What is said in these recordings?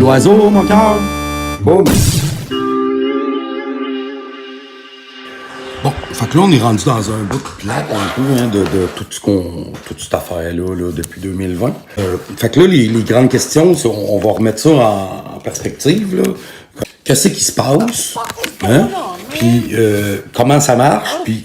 l'oiseau, mon cœur. Boum. Bon, fait que là, on est rendu dans un bout de plate un peu hein, de toute cette affaire-là là, depuis 2020. Fait que là, les grandes questions, on va remettre ça en perspective. Là. Qu'est-ce qui se passe? Hein? Puis comment ça marche? Puis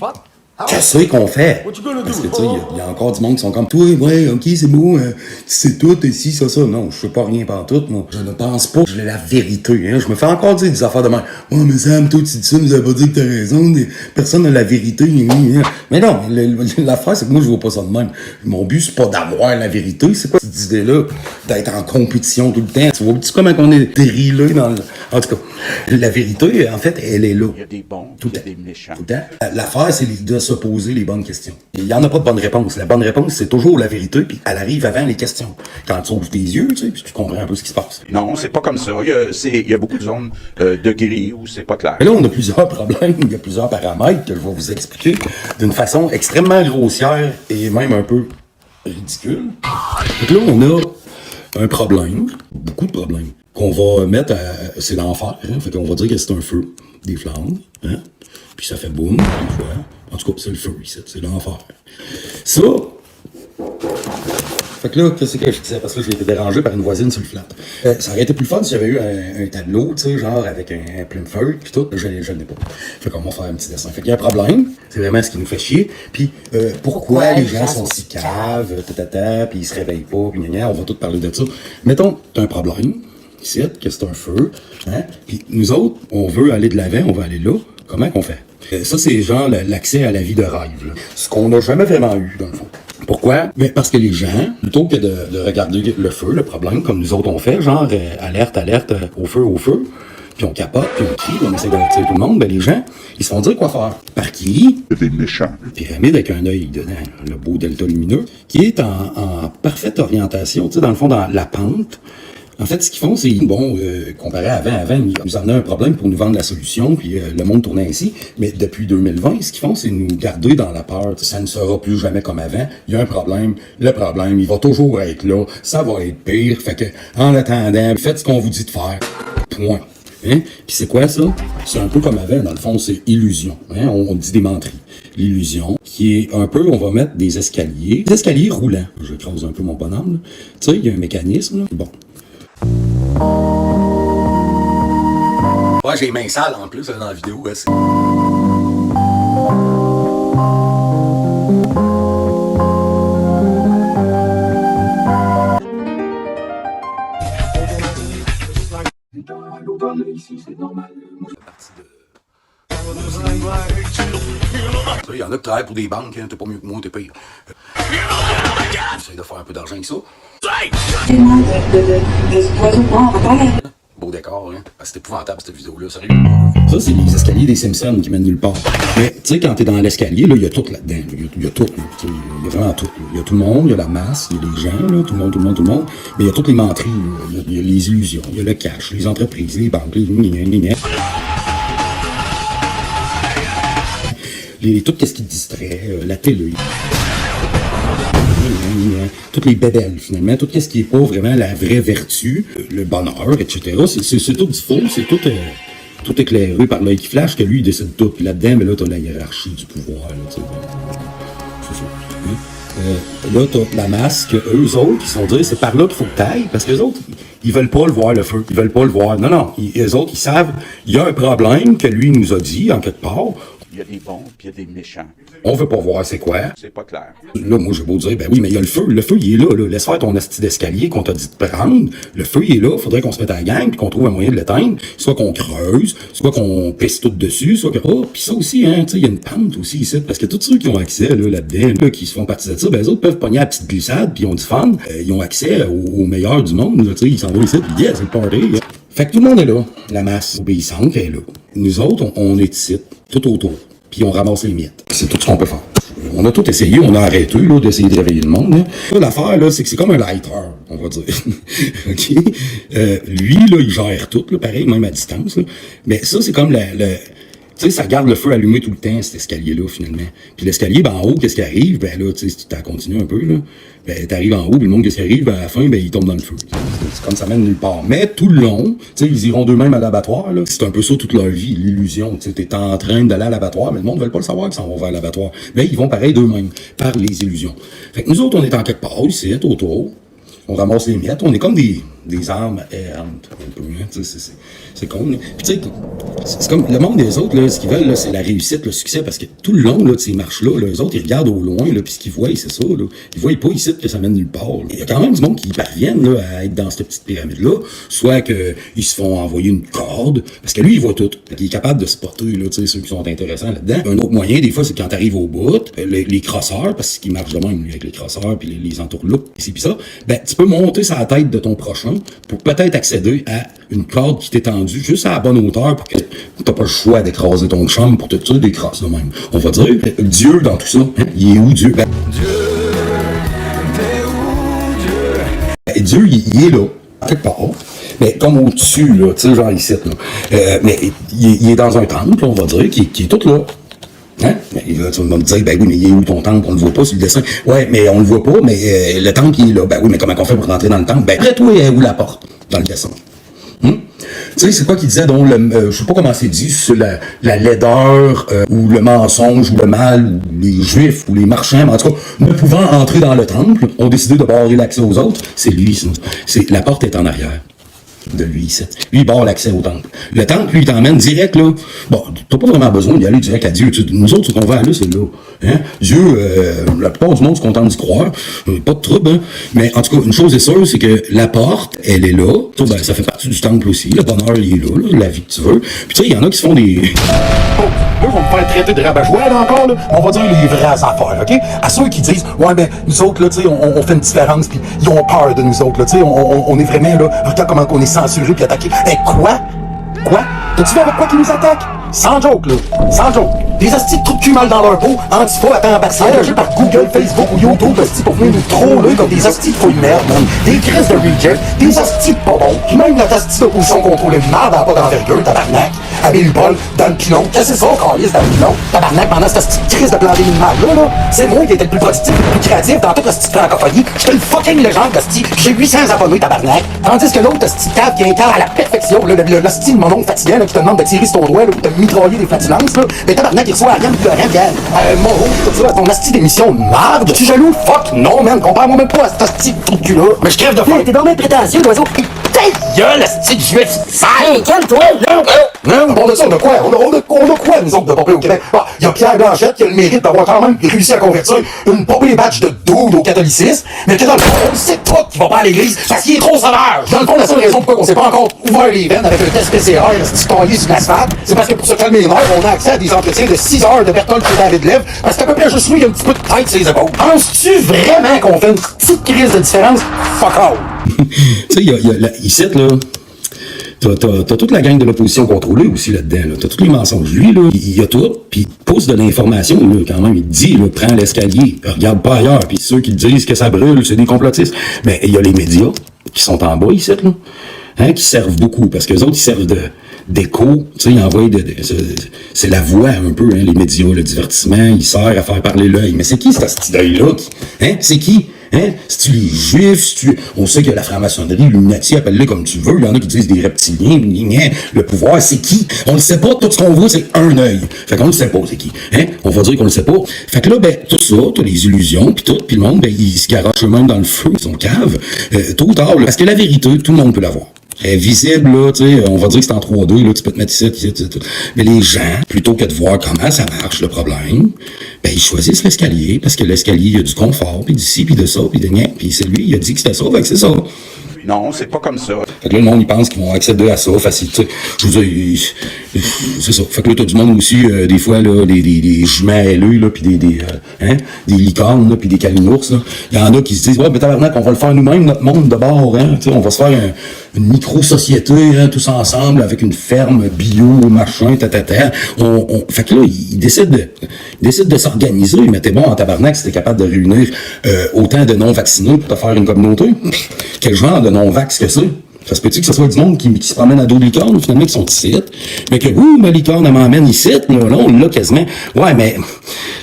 qu'est-ce qu'on fait? Parce que tu sais, il y a encore du monde qui sont comme toi, ouais, ok, c'est beau, c'est tout, ici, ça. Non, je sais pas rien pantoute, moi. Je ne pense pas que j'ai la vérité, hein. Je me fais encore dire des affaires de même. Ouais, mais Sam, toi, tu dis ça, mais ça veut pas dire que t'as raison, personne n'a la vérité, hein. Mais non, l'affaire, c'est que moi, je vois pas ça de même. Mon but, c'est pas d'avoir la vérité, c'est pas cette idée-là, d'être en compétition tout le temps. Tu vois-tu comment on est dérilé dans le... En tout cas, la vérité, en fait, elle est là. Il y a des bons, tout il y a des méchants. Tout le temps. L'affaire, c'est de se poser les bonnes questions. Il n'y en a pas de bonne réponse. La bonne réponse, c'est toujours la vérité, puis elle arrive avant les questions. Quand tu ouvres tes yeux, tu sais, puis tu comprends un peu ce qui se passe. Non, c'est pas comme ça. Il y a beaucoup de zones de gris où c'est pas clair. Mais là, on a plusieurs problèmes, il y a plusieurs paramètres que je vais vous expliquer d'une façon extrêmement grossière et même un peu ridicule. Donc là, on a un problème, beaucoup de problèmes, qu'on va mettre à... C'est l'enfer, hein? Fait qu'on va dire que c'est un feu, des flammes, hein? Puis ça fait boum, des fois. En tout cas, c'est le feu ici, c'est l'enfer. Ça... Fait que là, qu'est-ce que je disais? Parce que j'ai été dérangé par une voisine sur le flat. Ça aurait été plus fun s'il y avait eu un tableau, tu sais, genre avec un plein de feuilles, pis tout. Je l'ai pas. Fait qu'on va faire un petit dessin. Fait qu'il y a un problème. C'est vraiment ce qui nous fait chier. Puis pourquoi les gens sont si caves, puis ils se réveillent pas, puis on va tout parler de ça. Mettons, t'as un problème, ici, que c'est un feu, hein? Puis nous autres, on veut aller de l'avant, on veut aller là. Comment qu'on fait? Ça, c'est genre l'accès à la vie de rêve, là. Ce qu'on n'a jamais vraiment eu, dans le fond. Pourquoi? Mais parce que les gens, plutôt que de regarder le feu, le problème, comme nous autres on fait, genre alerte, au feu, puis on capote, puis on crie, on essaie d'avertir tout le monde, ben les gens, ils se font dire quoi faire. Par qui? Des méchants. Pyramide avec un œil dedans, le beau delta lumineux, qui est en parfaite orientation, tu sais, dans le fond, dans la pente. En fait, ce qu'ils font, c'est, bon, comparé à avant, ils nous amenaient un problème pour nous vendre la solution, puis le monde tournait ainsi. Mais depuis 2020, ce qu'ils font, c'est nous garder dans la peur. Ça ne sera plus jamais comme avant. Il y a un problème. Le problème, il va toujours être là. Ça va être pire. Fait que, en attendant, faites ce qu'on vous dit de faire. Point. Hein? Puis c'est quoi ça? C'est un peu comme avant, dans le fond, c'est illusion. Hein? On dit des menteries. L'illusion, qui est un peu, on va mettre des escaliers roulants. Je creuse un peu mon bonhomme. Tu sais, il y a un mécanisme, là. Bon. Ouais, j'ai les mains sales en plus dans la vidéo. Ouais, il y en a qui travaillent pour des banques, hein, t'es pas mieux que moi, t'es pire. J'essaie de faire un peu d'argent avec ça. Beau décor, hein? C'est épouvantable cette vidéo-là, sérieux. Ça, c'est les escaliers des Simpsons qui mènent nulle part. Mais tu sais, quand t'es dans l'escalier, là, il y a tout là-dedans. Il y a tout. Il y a vraiment tout. Il y a tout le monde, il y a la masse, il y a les gens, là, tout le monde. Mais il y a toutes les menteries, il y a les illusions, il y a le cash, les entreprises, les banques, tout ce qui te distrait, la télé. Toutes les bébelles, finalement, tout ce qui est pas vraiment la vraie vertu, le bonheur, etc. C'est tout du faux, c'est tout éclairé par l'œil qui flash, que lui, il décide tout. Puis là-dedans, mais là, t'as la hiérarchie du pouvoir, là, tu sais. C'est ça. Là, t'as la masse que eux autres, qui sont dire, c'est par là qu'il faut que t'ailles, parce que les autres, ils veulent pas le voir, le feu. Ils veulent pas le voir. Non. Eux autres, ils savent, il y a un problème que lui nous a dit, en quelque part. Il y a des bons, puis il y a des méchants. On veut pas voir c'est quoi. C'est pas clair. Là, moi, j'ai beau dire, ben oui, mais il y a le feu. Le feu, il est là. Laisse faire ton asti d'escalier qu'on t'a dit de prendre. Le feu, il est là. Faudrait qu'on se mette à la gang puis qu'on trouve un moyen de l'éteindre. Soit qu'on creuse, soit qu'on pisse tout dessus, soit que... Oh, puis ça aussi, hein, tu sais, il y a une pente aussi ici. Parce que tous ceux qui ont accès, là-dedans, là, qui se font partie de ça, ben, les autres peuvent pogner la petite glissade puis ils ont du fun. Ils ont accès au meilleur du monde, tu sais. Ils s'en vont ici puis yeah, c'est le party. Yeah. Fait que tout le monde est là. La masse obéissante est là. Nous autres, on est ici, tout autour. Puis on ramasse les miettes. C'est tout ce qu'on peut faire. On a tout essayé, on a arrêté là, d'essayer de réveiller le monde. Hein. Là, l'affaire, là, c'est que c'est comme un lighter, on va dire. OK? Lui, là, il gère tout, là, pareil, même à distance. Là. Mais ça, c'est comme sais, ça garde le feu allumé tout le temps, cet escalier-là, finalement. Puis l'escalier, ben, en haut, qu'est-ce qui arrive? Ben là, tu sais, si tu t'as continué un peu, là, ben, t'arrives en haut, puis le monde, qu'est-ce qui arrive? Ben, à la fin, ben, il tombe dans le feu. C'est comme ça mène nulle part. Mais tout le long, tu sais, ils iront d'eux-mêmes à l'abattoir, là. C'est un peu ça toute leur vie, l'illusion. Tu sais, t'es en train d'aller à l'abattoir, mais le monde ne veut pas le savoir qu'ils s'en vont vers l'abattoir. Mais ils vont pareil d'eux-mêmes, par les illusions. Fait que nous autres, on est en quelque part, ici, autour. On ramasse les miettes, on est comme des armes errantes, un peu, hein, tu sais, c'est con, là. Puis tu sais, c'est comme, le monde des autres, là, ce qu'ils veulent, là, c'est la réussite, le succès, parce que tout le long, là, de ces marches-là, les autres, ils regardent au loin, là, puis ce qu'ils voient, c'est ça, là. Ils voient pas ici que ça mène nulle part, là. Il y a quand même du monde qui parviennent, là, à être dans cette petite pyramide-là, soit qu'ils se font envoyer une corde, parce que lui, il voit tout. Fait qu'il est capable de se porter, là, tu sais, ceux qui sont intéressants là-dedans. Un autre moyen, des fois, c'est quand t'arrives au bout, les crosseurs, parce qu'ils marchent de même, avec les crosseurs, puis les entourloupes, ici, puis ça, ben, tu peux monter sur la tête de ton prochain pour peut-être accéder à une corde qui t'est tendue juste à la bonne hauteur pour que t'as pas le choix d'écraser ton chum pour te tuer des crosses de même. On va dire, Dieu dans tout ça, hein, il est où Dieu? Ben, Dieu, il est là, quelque part. Mais comme au-dessus, là, tu sais, genre ici, là. Mais il est dans un temple, on va dire, qui est tout là. Hein? Mais là, tu vas me dire, ben oui, mais il est où ton temple? On le voit pas sur le dessin. Ouais, mais on le voit pas, mais le temple, il est là. Ben oui, mais comment on fait pour rentrer dans le temple? Ben, après toi, où la porte? Dans le dessin. Tu sais, c'est quoi qu'il disait, donc, je sais pas comment c'est dit, c'est la laideur, ou le mensonge, ou le mal, ou les juifs, ou les marchands, mais en tout cas, ne pouvant entrer dans le temple, ont décidé de barrer l'accès aux autres. C'est lui, la porte est en arrière de lui, ici. Lui, il barre l'accès au temple. Le temple, lui, il t'emmène direct, là. Bon, t'as pas vraiment besoin d'y aller direct à Dieu. Nous autres, ce qu'on va aller, c'est là. Hein? Dieu, la plupart du monde se contente d'y croire. Pas de trouble, hein. Mais en tout cas, une chose est sûre, c'est que la porte, elle est là. Toi, ben, ça fait partie du temple aussi. Le bonheur, il est là, la vie que tu veux. Puis tu sais, il y en a qui se font des... Oh, eux vont me faire traiter de rabat-joie, là, encore, là. On va dire les vraies affaires, OK? À ceux qui disent, ouais, ben, nous autres, là, tu sais, on fait une différence, puis ils ont peur de nous autres, là, tu sais, on est vraiment, là, regarde comment on est censuré puis attaqué. Eh, quoi? Quoi? T'as-tu vu avec quoi qu'ils nous attaquent? Sans joke, là. Sans joke. Des hosties de trous de cul mal dans leur peau, antifa à temps partiel, engagés par Google, Facebook ou YouTube, hosties pour venir nous troller comme des hosties de fouilles de merde, man. Des crises de reject, des hosties de pas bons, puis même notre hostie d'opposition contrôlée de merde à pas d'envergure, tabarnak. Habile Paul, dans le pilon. Qu'est-ce que c'est ça, calice dans le pilon? Tabarnak, pendant cette hostie de crise de planter minimal, là. C'est moi qui étais le plus productif, le plus créatif dans toute hostie de francophonie. J'étais une fucking légende, hostie. J'ai 800 abonnés, tabarnak. Tandis que l'autre hostie de cave qui incarne à la perfection, l'hostie de mon oncle fatigant, là, qui te demande de tirer sur ton doigt, là, pour te mitrailler des flatulences, là. Mais tabarnak, il reçoit Ariane Florent, regarde. Moreau, tout ça, ton hostie d'émission de merde. Tu jaloux? Fuck, non, man, compare-moi même pas à cette hostie de trou de cul-là. Mais je crève de faim. T'es donc bien prétentieux, d'oiseau. Ta gueule, hostie de juif sale. Hey, calme-toi. Non, on parle de ça, on a quoi? On a quoi, nous autres, de popper au Québec? Ah, il y a Pierre Blanchette qui a le mérite d'avoir quand même réussi à convertir une popée badge de dude au catholicisme, mais que dans le fond, c'est toi qui vas pas à l'église parce qu'il est trop sauvage. Dans le fond, la seule raison pourquoi on s'est pas encore ouvert les veines avec un test PCR et un petit taillé sur l'asphalte, c'est parce que pour se calmer les nerfs, on a accès à des entretiens de 6 heures de Berthold et David Lev, parce qu'à peu près juste lui, il y a un petit peu de tête sur les épaules. Penses-tu vraiment qu'on fait une petite crise de différence? Fuck out! Tu sais, il y a ici, là... T'as toute la gang de l'opposition contrôlée aussi là-dedans. Là. T'as tous les mensonges. Lui, là, il y a tout, puis il pousse de l'information, là, quand même. Il dit, là, prends l'escalier, regarde pas ailleurs. Puis ceux qui disent que ça brûle, c'est des complotistes. Mais il y a les médias qui sont en bas ici, là, hein, qui servent beaucoup, parce que les autres, ils servent d'écho, tu sais, ils envoient c'est la voix un peu, hein, les médias, le divertissement, ils servent à faire parler l'œil. Mais c'est qui ce petit œil-là? Hein? C'est qui? Hein? Si tu les juifs, on sait que la franc-maçonnerie, l'Illuminati, appelle-les comme tu veux, il y en a qui disent des reptiliens, le pouvoir, c'est qui? On le sait pas, tout ce qu'on voit, c'est un œil. Fait qu'on le sait pas, c'est qui? Hein? On va dire qu'on le sait pas. Fait que là, ben, tout ça, t'as les illusions, pis tout, pis le monde, ben, ils se garochent eux-mêmes dans le feu, ils sont caves, tôt ou tard, là, parce que la vérité, tout le monde peut l'avoir. Elle est visible, là, tu sais, on va dire que c'est en 3D, là, tu peux te mettre ici. Mais les gens, plutôt que de voir comment ça marche, le problème, ben, ils choisissent l'escalier, parce que l'escalier, il y a du confort, puis d'ici, puis de ça, puis de rien, puis c'est lui, il a dit que c'était ça, fait que c'est ça. Non, c'est pas comme ça. Fait que là, le monde, il pense qu'ils vont accéder à ça, facile, tu sais. Je veux dire, c'est ça. Fait que là, t'as du monde aussi, des fois, là, des juments aileux, là, pis des licornes, là, pis des calinours, là. Il y en a qui se disent, ouais, ben, tabarnak, on va le faire nous-mêmes, notre monde de bord, hein. Tu sais, on va se faire une micro-société, hein, tous ensemble, avec une ferme bio, machin, Fait que là, ils décident de s'organiser, mais t'es bon en tabarnak si t'es capable de réunir autant de non-vaccinés pour te faire une communauté. Quel genre de non-vax que c'est? Ça se peut-tu que ce soit du monde qui se promène à dos licorne, finalement, qui sont ici, mais que, ma licorne, elle m'emmène ici, là, on l'a quasiment. Ouais, mais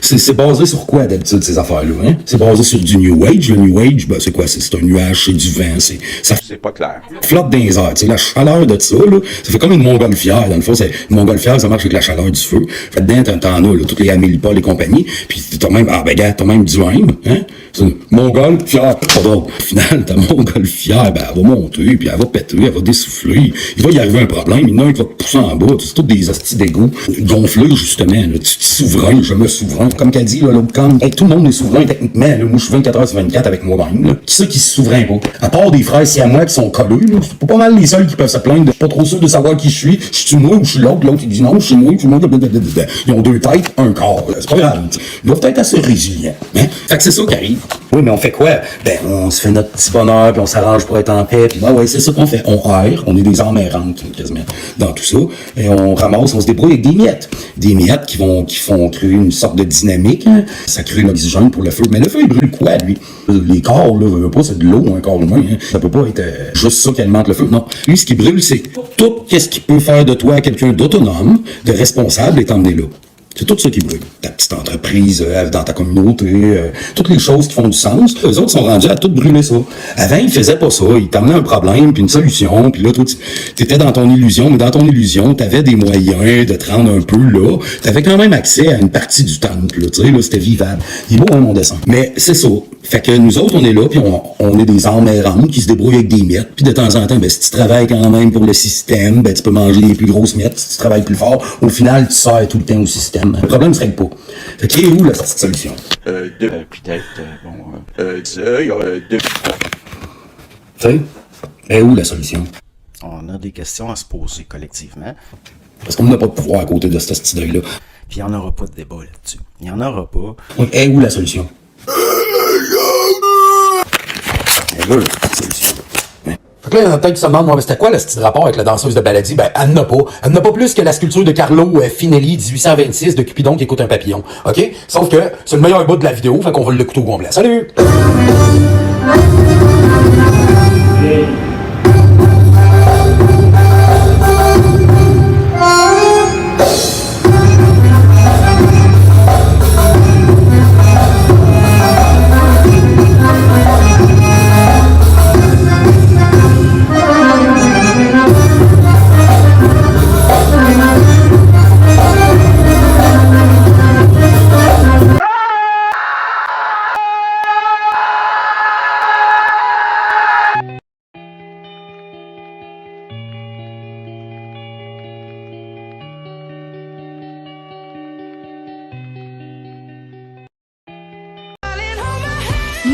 c'est basé sur quoi, d'habitude, ces affaires-là, hein? C'est basé sur du New Age. Le New Age, ben, c'est quoi? C'est un nuage, c'est du vent, ça C'est pas clair. flotte dans les airs, tu sais, la chaleur de ça, là, ça fait comme une montgolfière, dans le fond, une montgolfière, ça marche avec la chaleur du feu. Fait dedans, t'en as, là, toutes les amélipoles et compagnie, puis t'as même, t'as même du Heim, hein? C'est une montgolfière, pardon. Au final, ta montgolfière, ben, elle va monter, puis elle va péter, elle va dessouffler. Il va y arriver un problème, il y en a un qui va te pousser en bas, c'est tous des hosties d'égout gonflés, justement, là. Tu es souverain, je me souverain. Comme qu'elle dit, là, l'autre camp, hey, tout le monde est souverain, techniquement, là. Moi, je suis 24 heures sur 24 avec moi-même, là. Qui c'est qui se souverain, pas? À part des frères siamois qui sont collés, là. C'est pas mal les seuls qui peuvent se plaindre de pas trop sûr de savoir qui je suis. Je suis moi ou je suis l'autre, il dit non, je suis moi, blablabla. Ils ont 2 têtes, un corps, là. C'est pas grave, t'sais. Ils doivent être assez résilients, hein? Fait que c'est ça qui arrive. Oui, mais on fait quoi? Ben, on se fait notre petit bonheur, puis on s'arrange pour être en paix, puis ouais, c'est ça qu'on fait. On erre, on est des âmes errantes, quasiment, dans tout ça. Et on ramasse, on se débrouille avec des miettes. Des miettes qui font créer une sorte de dynamique, hein. Ça crée l'oxygène pour le feu. Mais le feu, il brûle quoi, lui? Les corps, là, veut pas, c'est de l'eau, un corps humain, hein. Ça peut pas être juste ça qui alimente le feu. Non. Lui, ce qui brûle, c'est tout ce qui peut faire de toi quelqu'un d'autonome, de responsable, est emmené là. C'est tout ça qui brûle. Ta petite entreprise, dans ta communauté, toutes les choses qui font du sens. Les autres sont rendus à tout brûler ça. Avant, ils faisaient pas ça. Ils t'amenaient un problème, puis une solution, puis là, toi, t'étais dans ton illusion, mais dans ton illusion, t'avais des moyens de te rendre un peu là. T'avais quand même accès à une partie du temple, là, tu sais, là, c'était vivable. Il est beau, hein, mon dessin. Mais c'est ça. Fait que nous autres, on est là, puis on est des âmes errantes qui se débrouillent avec des miettes, puis de temps en temps, ben, si tu travailles quand même pour le système, ben, tu peux manger les plus grosses miettes. Si tu travailles plus fort, au final, tu sers tout le temps au système. Le problème serait pas. Fait que, où la petite solution? Peut-être, tu sais, et où la solution? On a des questions à se poser collectivement. Parce qu'on n'a pas de pouvoir à côté de cette petite idée-là. Puis il n'y en aura pas de débat là-dessus. Il n'y en aura pas. Oui, et où la solution? Et là, la solution. Fait que là, il y en a peut-être qui se demandent, mais c'était quoi le style rapport avec la danseuse de Baladi? Ben, elle n'a pas. Elle n'a pas plus que la sculpture de Carlo Finelli 1826 de Cupidon qui écoute un papillon. OK? Sauf que c'est le meilleur bout de la vidéo, fait qu'on va l'écouter au complet. Salut!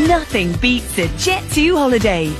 Nothing beats a Jet2 holiday.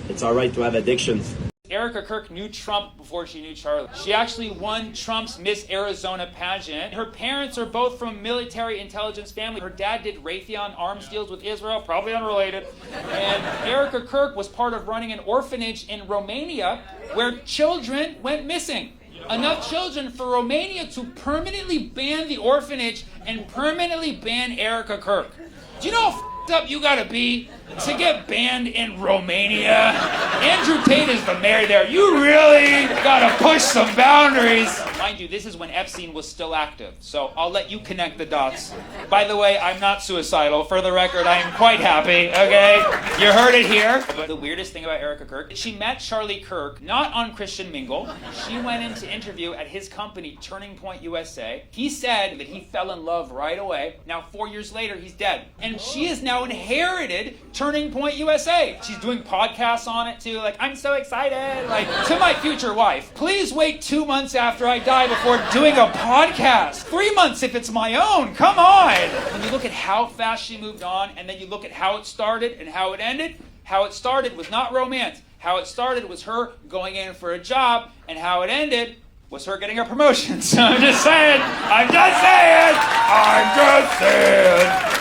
It's all right to have addictions. Erica Kirk knew Trump before she knew Charlie. She actually won Trump's Miss Arizona pageant. Her parents are both from military intelligence family. Her dad did Raytheon arms deals with Israel, probably unrelated. And Erica Kirk was part of running an orphanage in Romania where children went missing. Enough children for Romania to permanently ban the orphanage and permanently ban Erica Kirk. Do you know how f***ed up you gotta be to get banned in Romania? Andrew Tate is the mayor there. You really gotta push some boundaries. Mind you, this is when Epstein was still active, so I'll let you connect the dots. By the way, I'm not suicidal. For the record, I am quite happy, okay? You heard it here. But the weirdest thing about Erica Kirk, she met Charlie Kirk not on Christian Mingle. She went in to interview at his company, Turning Point USA. He said that he fell in love right away. Now, 4 years later, he's dead. And she has now inherited Turning Point USA. She's doing podcasts on it too. Like, I'm so excited. Like, to my future wife, please wait 2 months after I die before doing a podcast. 3 months if it's my own. Come on. When you look at how fast she moved on, and then you look at how it started and how it ended, how it started was not romance. How it started was her going in for a job, and how it ended was her getting a promotion. So I'm just saying. I'm just saying. I'm just saying.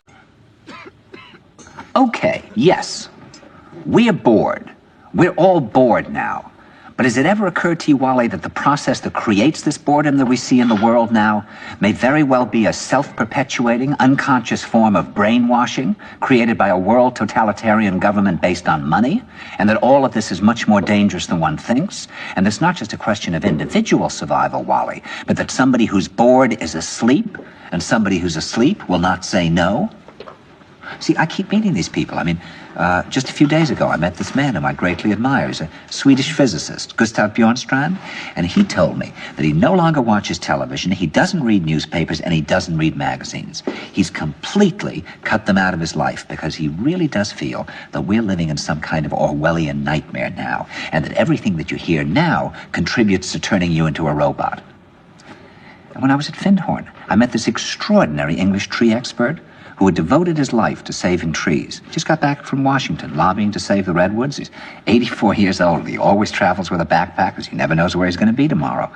Okay, yes. We're bored. We're all bored now. But has it ever occurred to you, Wally, that the process that creates this boredom that we see in the world now may very well be a self-perpetuating, unconscious form of brainwashing created by a world totalitarian government based on money, and that all of this is much more dangerous than one thinks, and it's not just a question of individual survival, Wally, but that somebody who's bored is asleep, and somebody who's asleep will not say no? See, I keep meeting these people. I mean, just a few days ago, I met this man whom I greatly admire. He's a Swedish physicist, Gustav Bjornstrand, and he told me that he no longer watches television, he doesn't read newspapers, and he doesn't read magazines. He's completely cut them out of his life because he really does feel that we're living in some kind of Orwellian nightmare now, and that everything that you hear now contributes to turning you into a robot. And when I was at Findhorn, I met this extraordinary English tree expert who had devoted his life to saving trees. Just got back from Washington, lobbying to save the redwoods. He's 84 years old. He always travels with a backpack because he never knows where he's going to be tomorrow.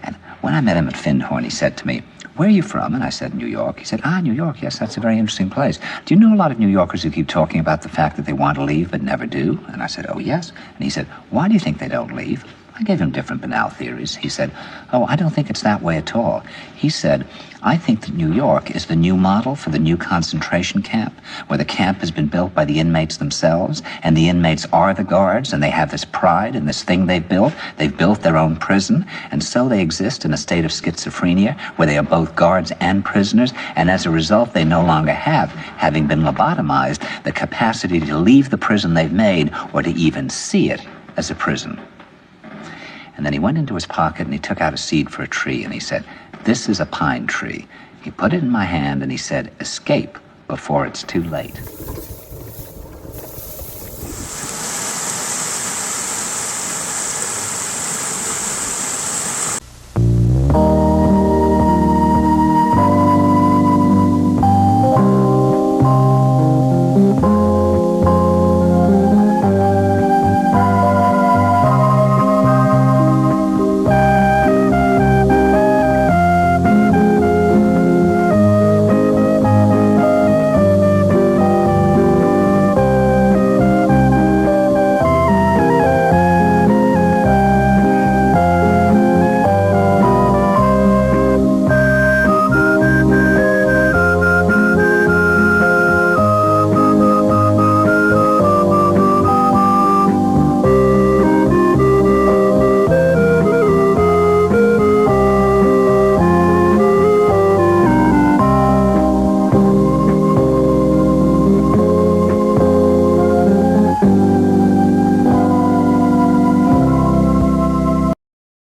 And when I met him at Findhorn, he said to me, "Where are you from?" And I said, "New York." He said, "New York, yes, that's a very interesting place. Do you know a lot of New Yorkers who keep talking about the fact that they want to leave but never do?" And I said, "Oh, yes." And he said, "Why do you think they don't leave?" I gave him different banal theories. He said, "Oh, I don't think it's that way at all." He said, "I think that New York is the new model for the new concentration camp, where the camp has been built by the inmates themselves, and the inmates are the guards, and they have this pride in this thing they've built. They've built their own prison, and so they exist in a state of schizophrenia, where they are both guards and prisoners, and as a result, they no longer have, having been lobotomized, the capacity to leave the prison they've made, or to even see it as a prison." And then he went into his pocket and he took out a seed for a tree and he said, "This is a pine tree." He put it in my hand and he said, "Escape before it's too late."